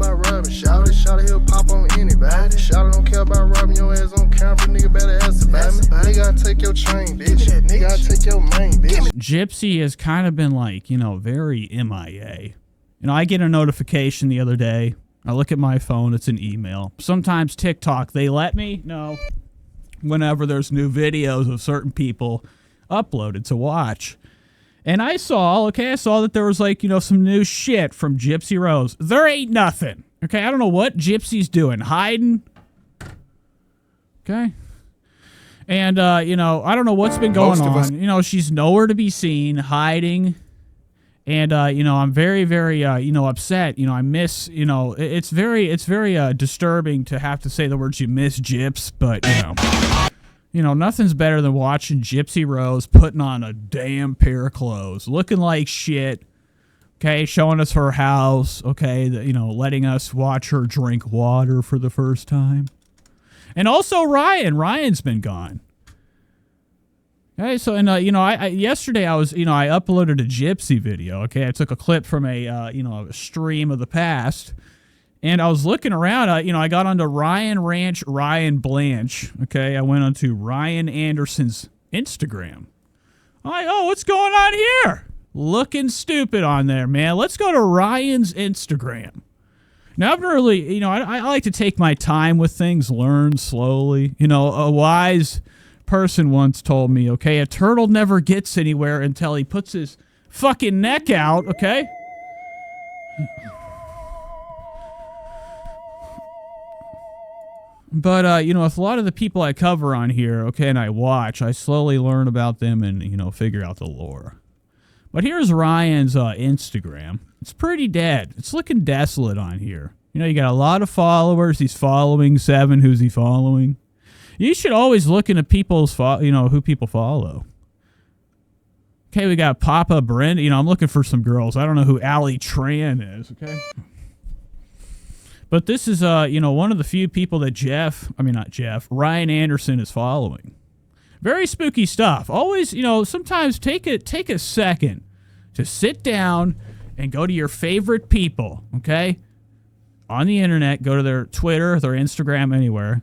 about robbing. Shout it, he'll pop on anybody. Shout it, don't care about robbing your ass on camera. Nigga better ask about me. Nigga, I take your chain, bitch. Nigga, I take your main, bitch. Gypsy has kind of been like, you know, very MIA. You know, I get a notification the other day. I look at my phone, it's an email. Sometimes TikTok, they let me know whenever there's new videos of certain people uploaded to watch. And I saw that there was like, you know, some new shit from Gypsy Rose. There ain't nothing. Okay, I don't know what Gypsy's doing. Hiding. Okay. And, you know, I don't know what's been going on. You know, she's nowhere to be seen, hiding. And, you know, I'm very, very, you know, upset. You know, I miss, you know, it's very disturbing to have to say the words you miss Gyps, but, you know, nothing's better than watching Gypsy Rose putting on a damn pair of clothes, looking like shit, okay, showing us her house, okay, you know, letting us watch her drink water for the first time. And also Ryan's been gone. Okay, so, and, you know, yesterday I was, you know, I uploaded a Gypsy video, okay? I took a clip from a, you know, a stream of the past, and I was looking around, you know, I got onto Ryan Blanch, okay? I went onto Ryan Anderson's Instagram. I'm like, oh, what's going on here? Looking stupid on there, man. Let's go to Ryan's Instagram. Now, I've really, you know, I like to take my time with things, learn slowly. You know, a wise person once told me, okay, a turtle never gets anywhere until he puts his fucking neck out, okay? But, you know, with a lot of the people I cover on here, okay, and I watch, I slowly learn about them and, you know, figure out the lore. But here's Ryan's Instagram. It's pretty dead. It's looking desolate on here. You know, you got a lot of followers. He's following 7. Who's he following? You should always look into people's, you know, who people follow. Okay, we got Papa Brenda. You know, I'm looking for some girls. I don't know who Allie Tran is, okay? But this is, you know, one of the few people that Ryan Anderson is following. Very spooky stuff. Always, you know, sometimes take a second to sit down and go to your favorite people, okay? On the internet, go to their Twitter, their Instagram, anywhere.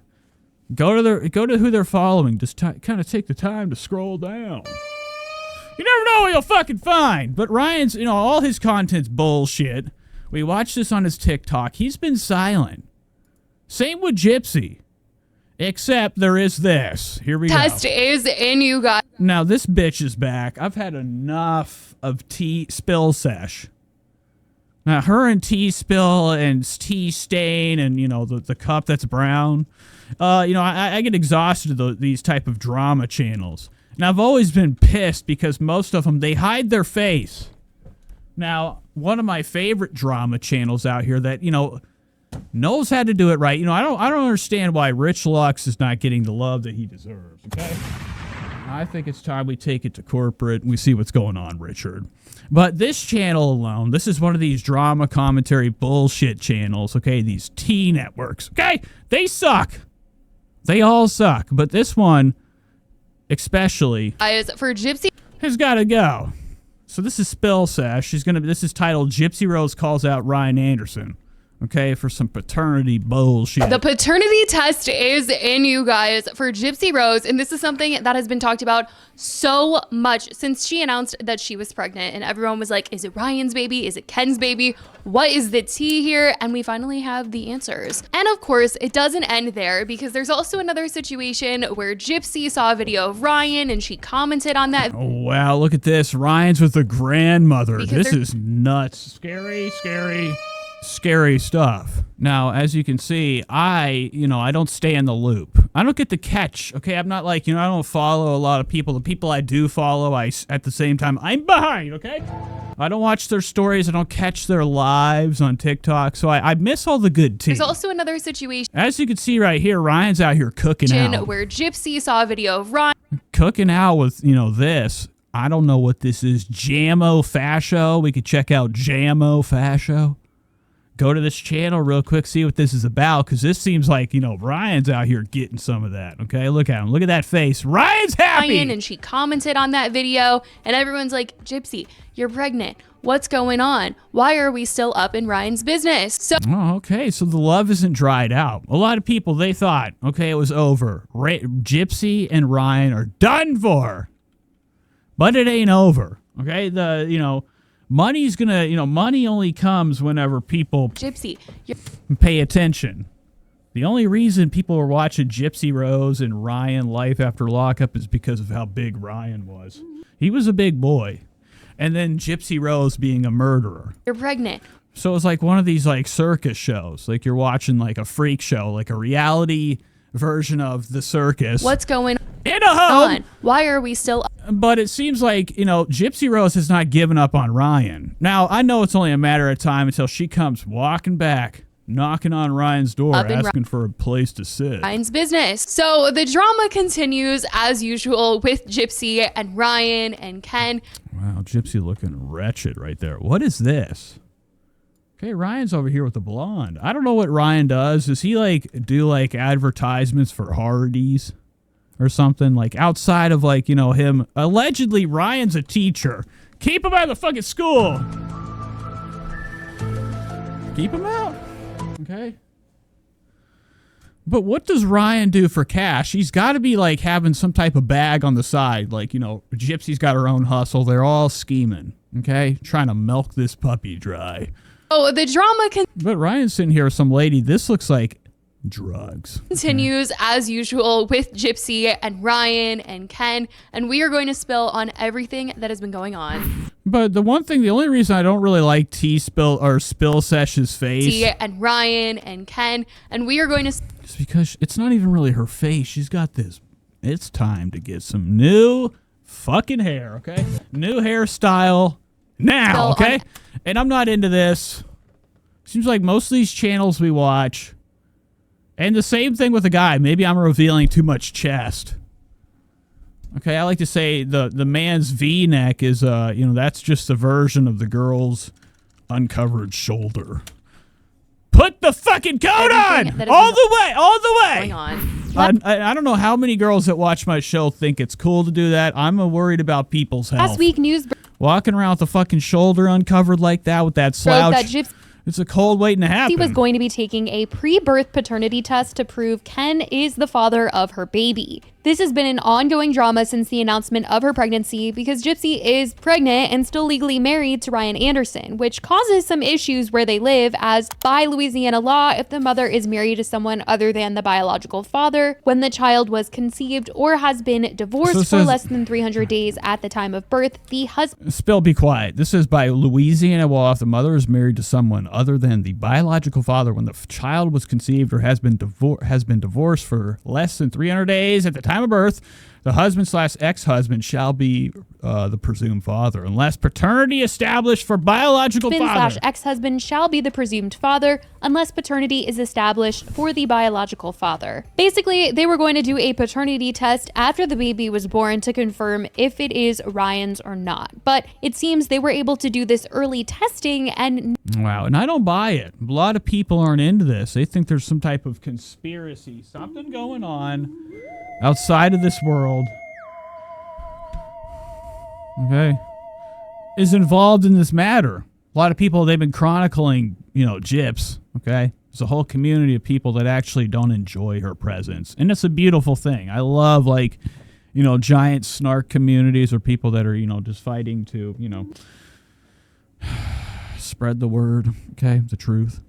Go to who they're following. Just kind of take the time to scroll down. You never know what you'll fucking find. But Ryan's, you know, all his content's bullshit. We watched this on his TikTok. He's been silent. Same with Gypsy. Except there is this. Here we go. Test is in, you guys. Now, this bitch is back. I've had enough of tea spill sesh. Now, her and tea spill and tea stain and, you know, the cup that's brown. You know, I get exhausted of these type of drama channels. And I've always been pissed because most of them, they hide their face. Now, one of my favorite drama channels out here that, you know, knows how to do it right. You know, I don't understand why Rich Lux is not getting the love that he deserves, okay? I think it's time we take it to corporate and we see what's going on, Richard. But this channel alone, this is one of these drama commentary bullshit channels, okay? These T networks, okay? They suck. They all suck. But this one, especially, For Gypsy, has got to go. So this is Spill Sash. This is titled Gypsy Rose Calls Out Ryan Anderson. Okay, for some paternity bullshit. the paternity test is in, you guys, for Gypsy Rose. And this is something that has been talked about so much since she announced that she was pregnant. And everyone was like, is it Ryan's baby? Is it Ken's baby? What is the tea here? And we finally have the answers. And of course, it doesn't end there because there's also another situation where Gypsy saw a video of Ryan and she commented on that. Oh, wow, look at this. Ryan's with the grandmother. This is nuts. Scary, scary. Scary stuff. Now, as you can see, I don't stay in the loop. I don't get the catch, okay? I'm not like, you know, I don't follow a lot of people. The people I do follow, at the same time, I'm behind, okay? I don't watch their stories. I don't catch their lives on TikTok, so I miss all the good tea. There's also another situation. As you can see right here, Ryan's out here cooking out. Where Gypsy saw a video of Ryan. Cooking out with, you know, this. I don't know what this is. Jammo Fascio. We could check out Jammo Fascio. go to this channel real quick, see what this is about, because this seems like, Ryan's out here getting some of that, okay? Look at him. Look at that face. Ryan's happy! And she commented on that video, and everyone's like, Gypsy, you're pregnant. What's going on? Why are we still up in Ryan's business? So, okay, so the love isn't dried out. A lot of people, they thought, okay, it was over. Gypsy and Ryan are done for. But it ain't over, okay? Money's gonna, money only comes whenever people Gypsy, pay attention. The only reason people were watching Gypsy Rose and Ryan Life After Lockup is because of how big Ryan was. He was a big boy. And then Gypsy Rose being a murderer. You're pregnant. So it's like one of these like circus shows. Like you're watching like a freak show, like a reality version of the circus. What's going in a home? Why are we still up? But it seems like, Gypsy Rose has not given up on Ryan. Now, I know it's only a matter of time until she comes walking back, knocking on Ryan's door, asking for a place to sit. Ryan's business. So the drama continues as usual with Gypsy and Ryan and Ken. Wow, Gypsy looking wretched right there. What is this? Okay, Ryan's over here with the blonde. I don't know what Ryan does. Does he do advertisements for Hardee's or something? Like outside of him. Allegedly, Ryan's a teacher. Keep him out of the fucking school. Keep him out. Okay. But what does Ryan do for cash? He's got to be having some type of bag on the side. Gypsy's got her own hustle. They're all scheming. Okay. Trying to milk this puppy dry. Oh, the drama But Ryan's sitting here with some lady. This looks like drugs. Continues as usual with Gypsy and Ryan and Ken, and we are going to spill on everything that has been going on. But the only reason I don't really like Spill Sesh's face. T and Ryan and Ken, and we are going to just because it's not even really her face. She's got this. It's time to get some new fucking hair, okay? New hairstyle now, okay? And I'm not into this. Seems like most of these channels we watch. And the same thing with the guy. Maybe I'm revealing too much chest. Okay, I like to say the man's V-neck is, that's just a version of the girl's uncovered shoulder. Put the fucking coat on! All the way! Going on. I don't know how many girls that watch my show think it's cool to do that. I'm worried about people's health. Last week, news walking around with the fucking shoulder uncovered like that with that slouch. It's a cold waiting to happen. She was going to be taking a pre-birth paternity test to prove Ken is the father of her baby. This has been an ongoing drama since the announcement of her pregnancy because Gypsy is pregnant and still legally married to Ryan Anderson, which causes some issues where they live, as by Louisiana law, if the mother is married to someone other than the biological father when the child was conceived or has been divorced for less than 300 days at the time of birth, the husband... Spill, be quiet. This is by Louisiana law. If the mother is married to someone other than the biological father when the child was conceived or has been divorced for less than 300 days at the time of birth, the husband/ex-husband shall be the presumed father, unless paternity established for biological father. Husband/ex-husband shall be the presumed father, unless paternity is established for the biological father. Basically, they were going to do a paternity test after the baby was born to confirm if it is Ryan's or not. But it seems they were able to do this early testing and... Wow, and I don't buy it. A lot of people aren't into this. They think there's some type of conspiracy, something going on outside of this world, okay, is involved in this matter. A lot of people, they've been chronicling, Gyps, okay? There's a whole community of people that actually don't enjoy her presence. And it's a beautiful thing. I love, giant snark communities or people that are, just fighting to, spread the word, okay, the truth.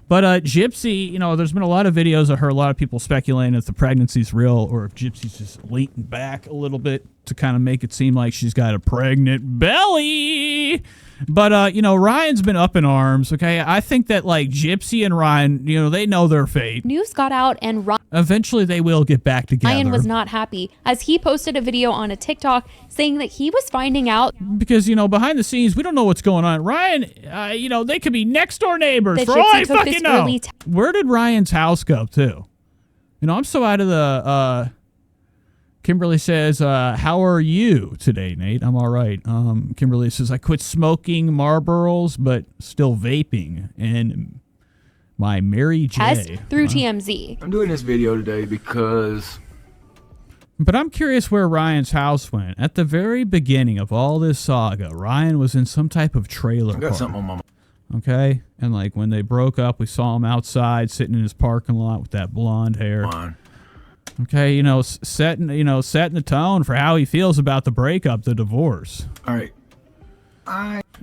But Gypsy, there's been a lot of videos of her, a lot of people speculating if the pregnancy's real or if Gypsy's just leaning back a little bit to kind of make it seem like she's got a pregnant belly. But, Ryan's been up in arms, okay? I think that, Gypsy and Ryan, they know their fate. News got out and eventually they will get back together. Ryan was not happy as he posted a video on a TikTok saying that he was finding out. Because, behind the scenes, we don't know what's going on. Ryan, they could be next door neighbors for all I fucking know. Where did Ryan's house go, too? I'm so out of the... Kimberly says, how are you today, Nate? I'm all right. Kimberly says, I quit smoking Marlboros, but still vaping. And by Mary J. through TMZ. I'm doing this video today because... But I'm curious where Ryan's house went. At the very beginning of all this saga, Ryan was in some type of trailer I got park. something on my mind. Okay? And like when they broke up, we saw him outside sitting in his parking lot with that blonde hair. Okay, you know, setting the tone for how he feels about the breakup, the divorce. All right.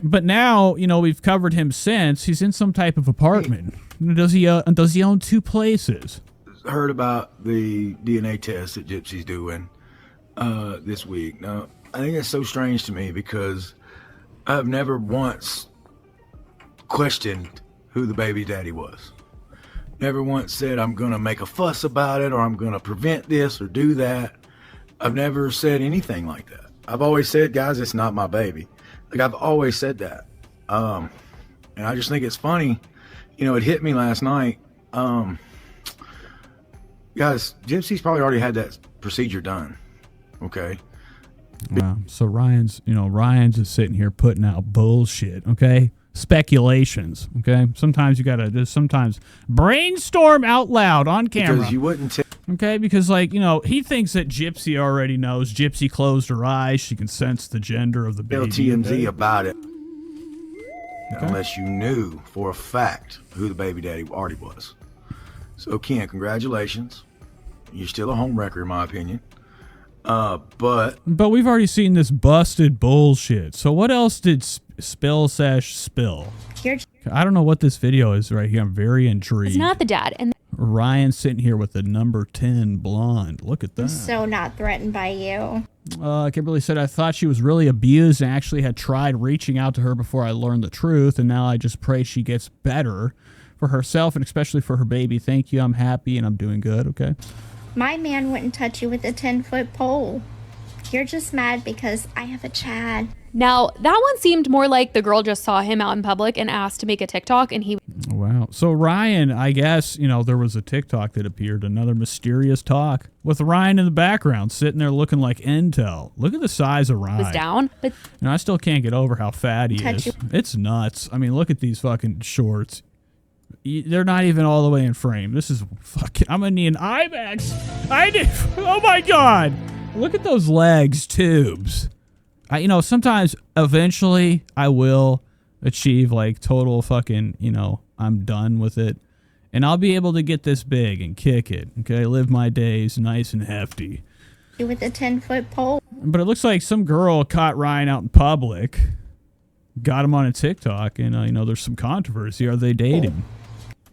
But now, you know, we've covered him since. He's in some type of apartment. Does he own two places? Heard about the DNA test that Gypsy's doing this week. Now, I think it's so strange to me because I've never once questioned who the baby daddy was. Never once said I'm going to make a fuss about it or I'm going to prevent this or do that. I've never said anything like that. I've always said, guys, it's not my baby. Like, I've always said that. And I just think it's funny. You know, it hit me last night. Guys, Gypsy's probably already had that procedure done. Okay. Wow. So Ryan's just sitting here putting out bullshit. Okay. Speculations. Okay. Sometimes you gotta just brainstorm out loud on camera. Because you wouldn't okay, because like, you know, he thinks that Gypsy already knows. Gypsy closed her eyes. She can sense the gender of the baby. tell TMZ about it. Okay. Unless you knew for a fact who the baby daddy already was. So Ken, congratulations. You're still a homewrecker in my opinion. But we've already seen this busted bullshit. So what else did spill? I don't know what this video is right here. I'm very intrigued. It's not the dad. And Ryan sitting here with the number 10 blonde. Look at that. I'm so not threatened by you. Kimberly said, I thought she was really abused and actually had tried reaching out to her before I learned the truth. And now I just pray she gets better for herself and especially for her baby. Thank you. I'm happy and I'm doing good. Okay. My man wouldn't touch you with a 10-foot pole. You're just mad because I have a Chad. Now, that one seemed more like the girl just saw him out in public and asked to make a TikTok and he... Wow. So Ryan, I guess, you know, there was a TikTok that appeared, another mysterious talk with Ryan in the background sitting there looking like Intel. Look at the size of Ryan. Was down, but... You know, I still can't get over how fat he is. It's nuts. I mean, look at these fucking shorts. They're not even all the way in frame. This is fucking... I'm gonna need an IMAX. Oh my God. Look at those legs, tubes. You know, sometimes, eventually, I will achieve, like, total fucking, you know, I'm done with it. And I'll be able to get this big and kick it, okay? Live my days nice and hefty. With a 10-foot pole. But it looks like some girl caught Ryan out in public, got him on a TikTok, and, you know, there's some controversy. Are they dating?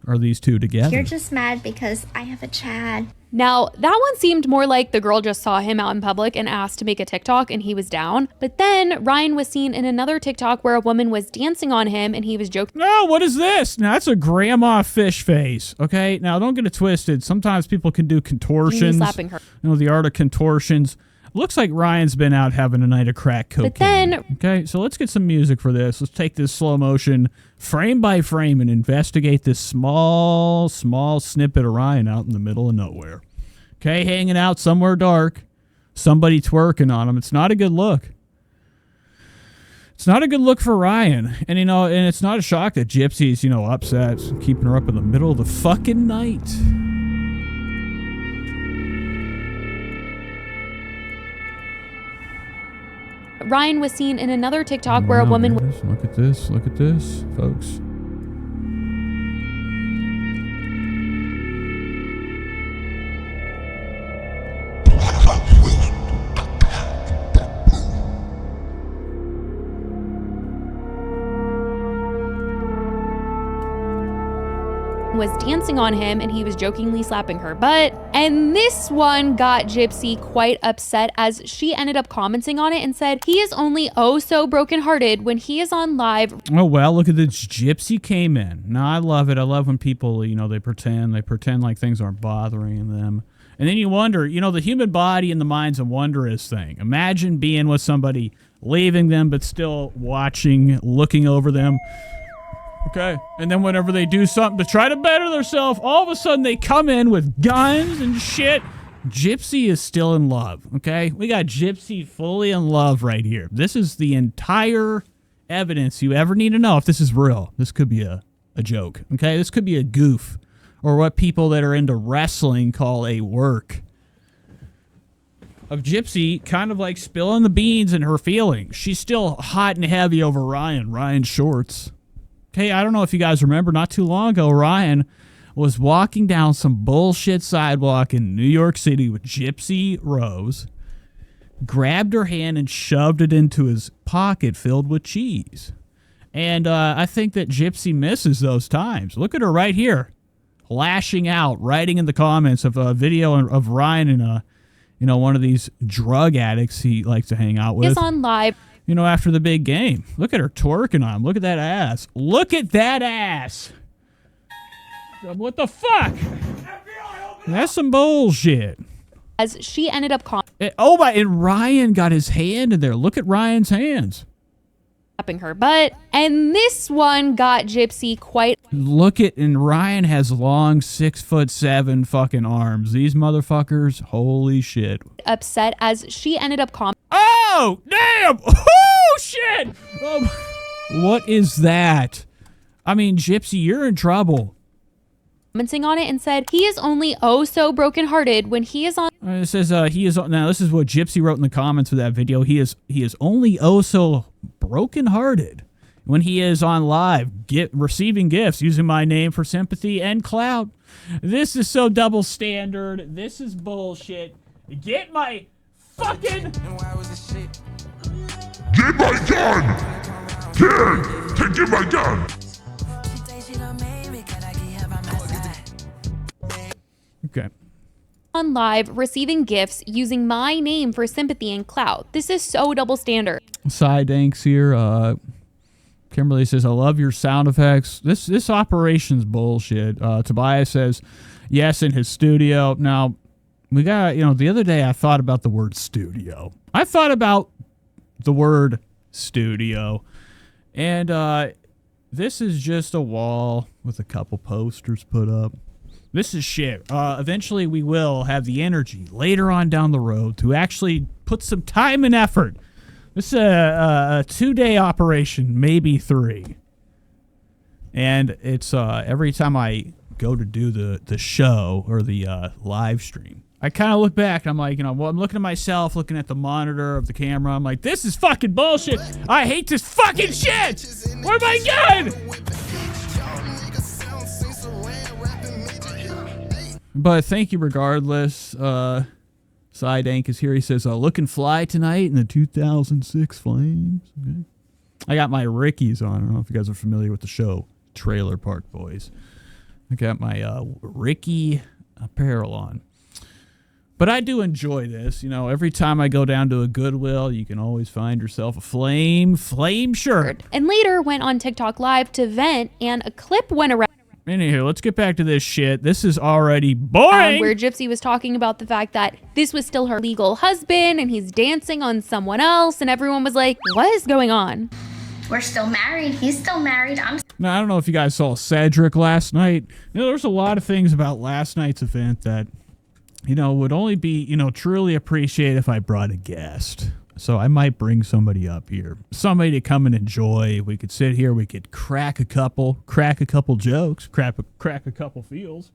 Are these two together? You're just mad because I have a Chad. Now, that one seemed more like the girl just saw him out in public and asked to make a TikTok and he was down. But then Ryan was seen in another TikTok where a woman was dancing on him and he was joking. No, what is this? Now, that's a grandma fish face, okay? Now, don't get it twisted. Sometimes people can do contortions. Slapping her. You know, the art of contortions. Looks like Ryan's been out having a night of crack cocaine. But then... Okay, so let's get some music for this. Let's take this slow motion, frame by frame, and investigate this small snippet of Ryan out in the middle of nowhere. Okay, hanging out somewhere dark. Somebody twerking on him. It's not a good look. It's not a good look for Ryan. And, you know, and it's not a shock that Gypsy's, you know, upset, keeping her up in the middle of the fucking night. Ryan was seen in another TikTok where a woman... Look at this, folks. was dancing on him and he was jokingly slapping her butt. And this one got Gypsy quite upset as she ended up commenting on it and said he is only oh so brokenhearted when he is on live. Oh, well, look at this. Gypsy came in. Now, I love it. I love when people, you know, they pretend like things aren't bothering them. And then you wonder, you know, the human body and the mind's a wondrous thing. Imagine being with somebody, leaving them, but still watching, looking over them. Okay. And then whenever they do something to try to better themselves, all of a sudden they come in with guns and shit. Gypsy is still in love. Okay. We got Gypsy fully in love right here. This is the entire evidence you ever need to know if this is real. This could be a a joke. Okay, this could be a goof, or what people that are into wrestling call a work. Of Gypsy kind of like spilling the beans in her feelings. She's still hot and heavy over Ryan Shorts. Okay, I don't know if you guys remember, not too long ago, Ryan was walking down some bullshit sidewalk in New York City with Gypsy Rose, grabbed her hand and shoved it into his pocket filled with cheese. And I think that Gypsy misses those times. Look at her right here, lashing out, writing in the comments of a video of Ryan and one of these drug addicts he likes to hang out with. Is on live. After the big game. Look at her twerking on him. Look at that ass. Look at that ass. What the fuck? That's some bullshit. As she ended up and Ryan got his hand in there. Look at Ryan's hands. tapping her butt, and this one got Gypsy quite. And Ryan has long 6'7" fucking arms. These motherfuckers, holy shit. Upset as she ended up Oh, damn! Oh, shit! What is that? I mean, Gypsy, you're in trouble. commenting on it and said he is only oh so brokenhearted when he is on. It says he is now. This is what Gypsy wrote in the comments of that video. He is only oh so brokenhearted when he is on live, receiving gifts using my name for sympathy and clout. This is so double standard. This is bullshit. Get my fucking. Get my gun! Get my gun! Okay. On live, receiving gifts using my name for sympathy and clout. This is so double standard. Side Danks here. Kimberly says, I love your sound effects. This operation's bullshit. Tobias says, yes, in his studio. Now, we got, the other day I thought about the word studio. I thought about the word studio. And this is just a wall with a couple posters put up. This is shit. Eventually we will have the energy later on down the road to actually put some time and effort. This is a 2-day operation, maybe 3. And it's every time I go to do the show or the live stream, I kind of look back and I'm like, I'm looking at myself, looking at the monitor of the camera. I'm like, this is fucking bullshit. I hate this fucking shit. Where's my gun? But thank you regardless. Sidank is here. He says, looking fly tonight in the 2006 Flames. Okay. I got my Rickies on. I don't know if you guys are familiar with the show Trailer Park Boys. I got my Ricky apparel on. But I do enjoy this. Every time I go down to a Goodwill, you can always find yourself a flame shirt. And later went on TikTok Live to vent, and a clip went around. Anywho, let's get back to this shit. This is already boring. Where Gypsy was talking about the fact that this was still her legal husband and he's dancing on someone else, and everyone was like, what is going on? We're still married. He's still married. Now, I don't know if you guys saw Cedric last night. There's a lot of things about last night's event that, would only be, truly appreciated if I brought a guest. So I might bring somebody up here. Somebody to come and enjoy. We could sit here. We could crack a couple jokes, crack a couple feels.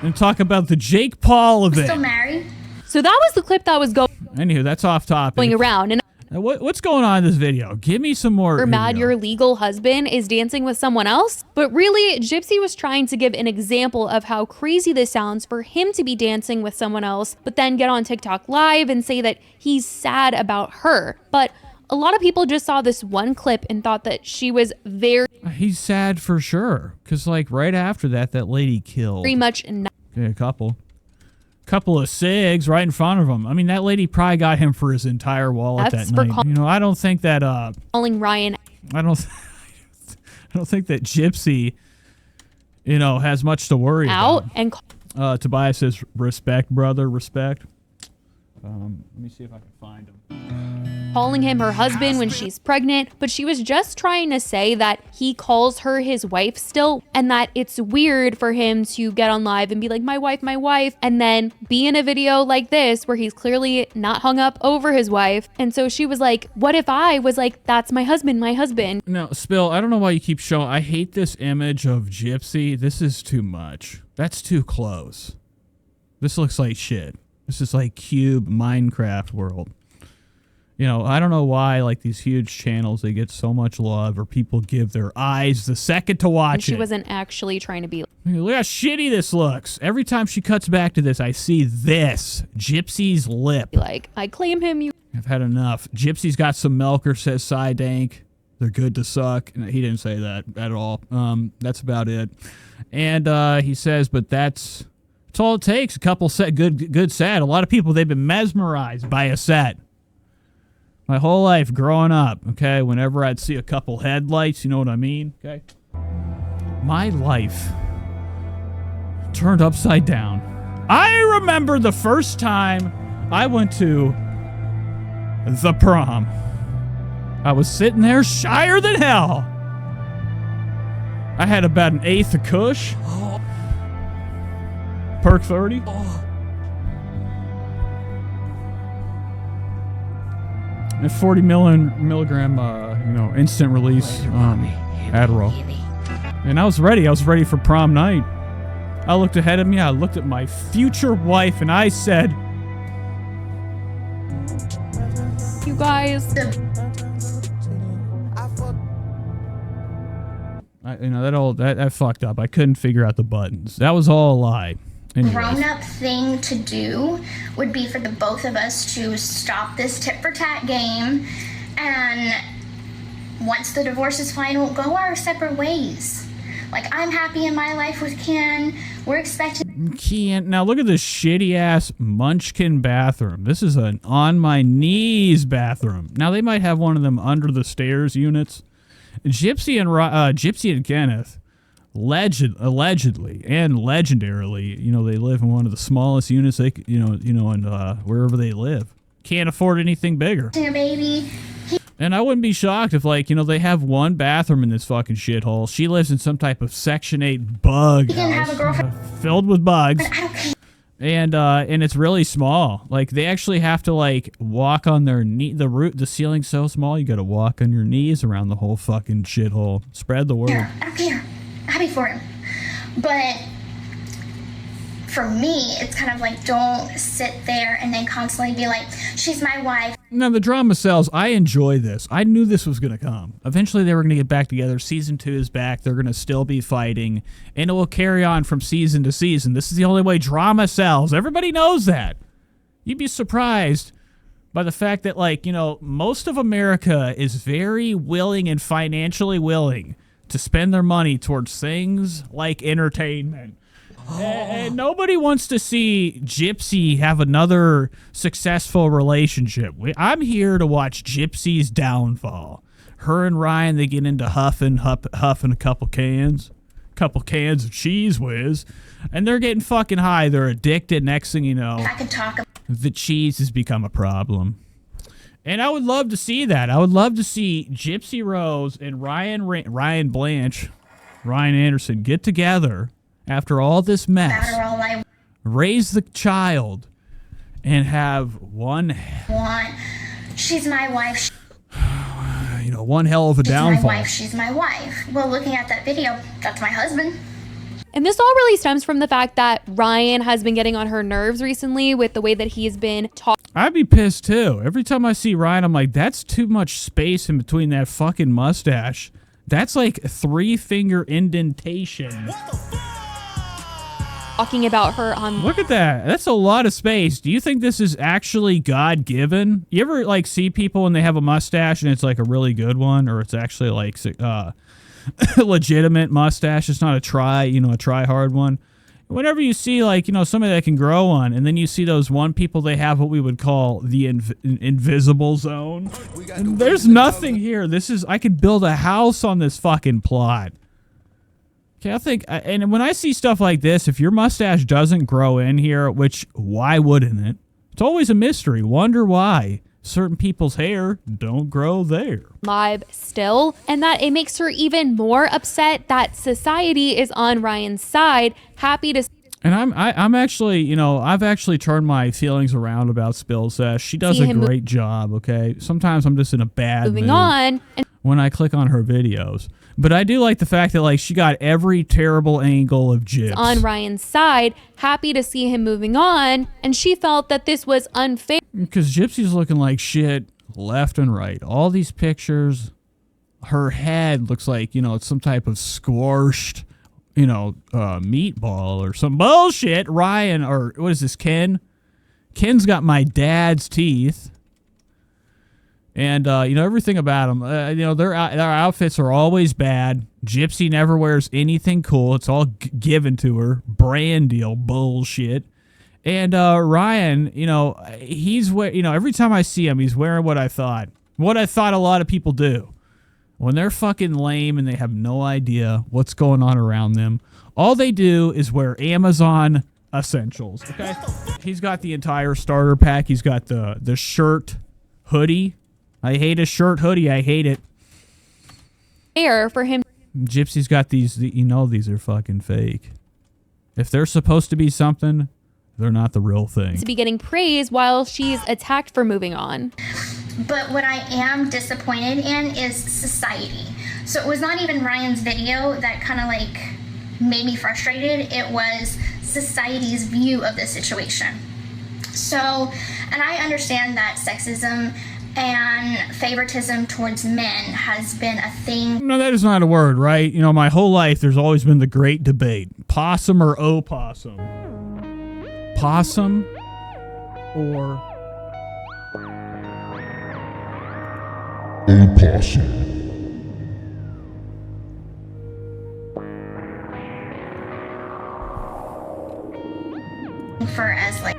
And talk about the Jake Paul event. Still married. So that was the clip that was going Anywho, that's off topic. around. And what's going on in this video? Give me some more. you're mad your legal husband is dancing with someone else? But really, Gypsy was trying to give an example of how crazy this sounds for him to be dancing with someone else, but then get on TikTok Live and say that he's sad about her. But a lot of people just saw this one clip and thought that she was He's sad for sure. Because, right after that lady killed. very much Okay, a couple of cigs right in front of him. I mean, that lady probably got him for his entire wallet that night. I don't think that calling Ryan. I don't think that Gypsy has much to worry out about. And Tobias says, respect, brother, respect. Let me see if I can find him. calling him her husband when she's pregnant, but she was just trying to say that he calls her his wife still, and that it's weird for him to get on live and be like, my wife, and then be in a video like this where he's clearly not hung up over his wife. And so she was like, what if I was like, that's my husband. No, Spill, I don't know why you keep showing. I hate this image of Gypsy. This is too much. That's too close. This looks like shit. This is like Cube Minecraft world. You know, I don't know why, like, these huge channels, they get so much love, or people give their eyes the second to watch and she it. wasn't actually trying to be Look how shitty this looks. Every time she cuts back to this, I see this. Gypsy's lip. like, I claim him, you. I've had enough. Gypsy's got some milker, says Sidank. They're good to suck. And he didn't say that at all. That's about it. And he says, but that's all it takes. A couple set, good set. A lot of people, they've been mesmerized by a set. My whole life growing up, okay, whenever I'd see a couple headlights, you know what I mean, okay? My life turned upside down. I remember the first time I went to the prom. I was sitting there shyer than hell. I had about an eighth of Kush. Perk 30. And 40 milligram, instant release Adderall. And I was ready. I was ready for prom night. I looked ahead of me. I looked at my future wife, and I said, You guys. that fucked up. I couldn't figure out the buttons. That was all a lie. Anyways. Grown-up thing to do would be for the both of us to stop this tit-for-tat game, and once the divorce is final, go our separate ways. Like, I'm happy in my life with Ken. We're expecting... Ken, now look at this shitty-ass Munchkin bathroom. This is an on-my-knees bathroom. Now, they might have one of them under-the-stairs units. Gypsy and Kenneth, allegedly and legendarily, they live in one of the smallest units they, and wherever they live. Can't afford anything bigger. A baby. And I wouldn't be shocked if, they have one bathroom in this fucking shithole. She lives in some type of Section 8 bug house filled with bugs. And it's really small. Like, they actually have to, walk on their knee. The ceiling's so small, you gotta walk on your knees around the whole fucking shithole. Spread the word. I don't care. Happy for him. But for me, it's kind of like, don't sit there and then constantly be like, she's my wife. Now, the drama sells. I enjoy this. I knew this was going to come. Eventually, they were going to get back together. Season 2 is back. They're going to still be fighting. And it will carry on from season to season. This is the only way drama sells. Everybody knows that. You'd be surprised by the fact that, most of America is very willing and financially willing to spend their money towards things like entertainment. And nobody wants to see Gypsy have another successful relationship. I'm here to watch Gypsy's downfall. Her and Ryan, they get into huffing a couple cans of Cheese Whiz, and they're getting fucking high. They're addicted. Next thing you know, I could talk. The cheese has become a problem. And I would love to see that. I would love to see Gypsy Rose and Ryan Anderson get together after all this mess, raise the child, and have one... She's my wife. One hell of a downfall. She's my wife. Well, looking at that video, that's my husband. And this all really stems from the fact that Ryan has been getting on her nerves recently with the way that he's been talking. I'd be pissed too. Every time I see Ryan, I'm like, that's too much space in between that fucking mustache. That's like 3-finger indentation. What the fuck? Talking about her on... Look at that. That's a lot of space. Do you think this is actually God-given? You ever, see people when they have a mustache and it's, a really good one? Or it's actually, legitimate mustache. It's not a try-hard one. Whenever you see, somebody that can grow one, and then you see those one people, they have what we would call the invisible zone. And there's nothing here. I could build a house on this fucking plot. Okay, I think, and when I see stuff like this, if your mustache doesn't grow in here, which, why wouldn't it? It's always a mystery. Wonder why certain people's hair don't grow there. Live still, and that it makes her even more upset that society is on Ryan's side, happy to And I'm actually, you know, I've actually turned my feelings around about Spill Sash. She does a great job, okay? Sometimes I'm just in a bad mood moving on and when I click on her videos. But I do like the fact that, like, she got every terrible angle of Gyps. on Ryan's side, happy to see him moving on, and she felt that this was unfair. Because Gypsy's looking like shit left and right. All these pictures, her head looks like, you know, it's some type of squashed, you know, meatball or some bullshit. Ryan, or what is this, Ken? Ken's got my dad's teeth. And, you know, everything about them, you know, their outfits are always bad. Gypsy never wears anything cool. It's all given to her. Brand deal bullshit. And Ryan, you know, you know, every time I see him, he's wearing what I thought a lot of people do. When they're fucking lame and they have no idea what's going on around them, all they do is wear Amazon essentials, okay? He's got the entire starter pack. He's got the shirt, hoodie. I hate a shirt hoodie. I hate it. Fair for him. Gypsy's got these, you know, these are fucking fake. If they're supposed to be something, they're not the real thing. To be getting praise while she's attacked for moving on. But what I am disappointed in is society. So it was not even Ryan's video that kind of like made me frustrated. It was society's view of the situation. So, and I understand that sexism and favoritism towards men has been a thing. No, that is not a word, right? You know, my whole life, there's always been the great debate. Possum or opossum? Possum or Opossum. For as like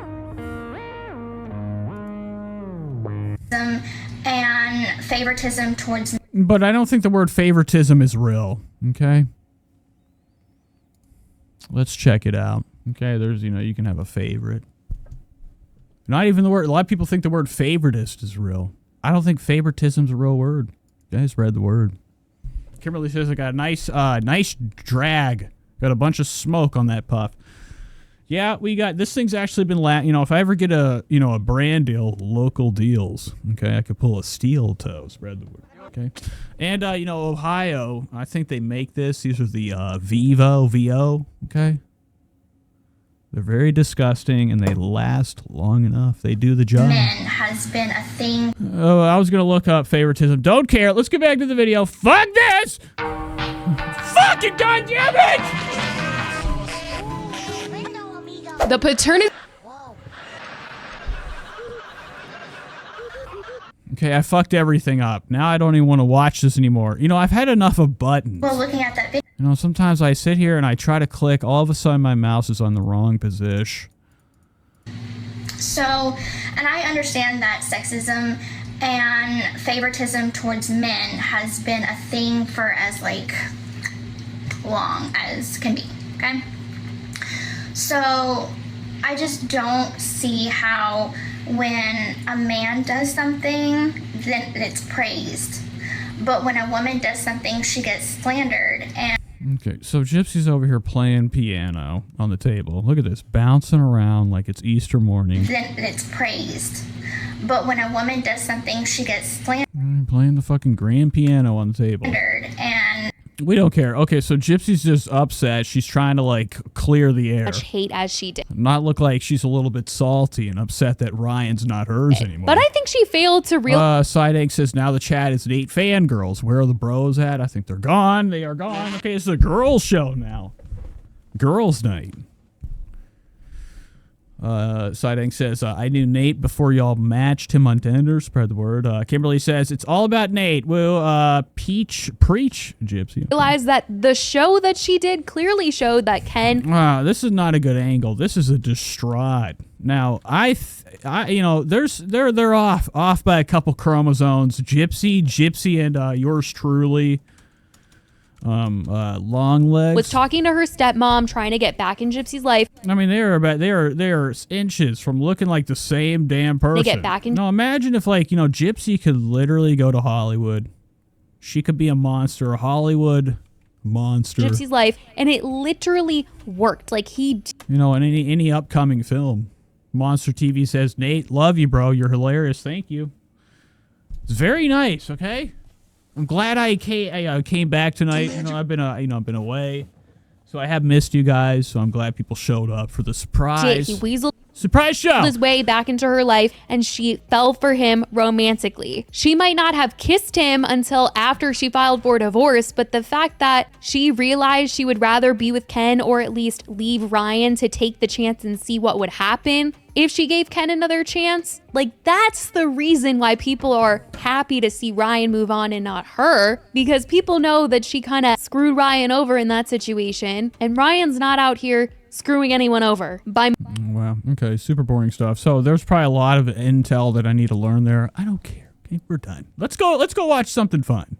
and favoritism towards. But I don't think the word favoritism is real, okay? Let's check it out. Okay, there's, you know, you can have a favorite. Not even the word, a lot of people think the word favoritist is real. I don't think favoritism's a real word. You guys read the word. Kimberly says I got a nice drag. Got a bunch of smoke on that puff. Yeah, we got, this thing's actually been, you know, if I ever get a, you know, a brand deal, local deals, okay, I could pull a steel toe, spread the word, okay? And, you know, Ohio, I think they make this. These are the VO, okay? They're very disgusting, and they last long enough. They do the job. Men has been a thing. Oh, I was going to look up favoritism. Don't care. Let's get back to the video. Fuck this! Fucking goddammit! The paternity. Okay, I fucked everything up. Now I don't even want to watch this anymore. You know, I've had enough of buttons. Well, looking at that video. You know, sometimes I sit here and I try to click. All of a sudden, my mouse is on the wrong position. So, and I understand that sexism and favoritism towards men has been a thing for as like long as can be, okay? So, I just don't see how when a man does something, then it's praised. But when a woman does something, she gets slandered. And okay, so Gypsy's over here playing piano on the table. Look at this, bouncing around like it's Easter morning. then it's praised. But when a woman does something, she gets slandered. Playing the fucking grand piano on the table. And We don't care. Okay, so Gypsy's just upset. She's trying to, like, clear the air. Much hate as she did. Not look like she's a little bit salty and upset that Ryan's not hers anymore. But I think she failed to realize. Side Egg says, now the chat is 8 fangirls. Where are the bros at? I think they're gone. They are gone. Okay, it's a girls show now. Girls night. Side Egg says, I knew Nate before y'all matched him on Tinder. Spread the word. Kimberly says, it's all about Nate. Woo, preach, Gypsy. Realized that the show that she did clearly showed that Ken. This is not a good angle. This is a distraught. Now, you know, they're off by a couple chromosomes. Gypsy, and yours truly. long legs. Was talking to her stepmom, trying to get back in Gypsy's life. I mean, they are inches from looking like the same damn person. They get back in. No, imagine if, like, you know, Gypsy could literally go to Hollywood. She could be a monster, a Hollywood monster. Gypsy's life, and it literally worked. Like, he, you know, in any upcoming film, Monster TV says, Nate, love you, bro. You're hilarious. Thank you. It's very nice. Okay, I'm glad I came back tonight. You know, I've been away, so I have missed you guys. So I'm glad people showed up for the surprise. he weaseled Surprise show! his way back into her life, and she fell for him romantically. She might not have kissed him until after she filed for divorce, but the fact that she realized she would rather be with Ken, or at least leave Ryan to take the chance and see what would happen if she gave Ken another chance, like, that's the reason why people are happy to see Ryan move on and not her, because people know that she kind of screwed Ryan over in that situation, and Ryan's not out here screwing anyone over by. Wow. Okay. Super boring stuff. So there's probably a lot of intel that I need to learn there. I don't care. Okay, we're done. Let's go watch something fun.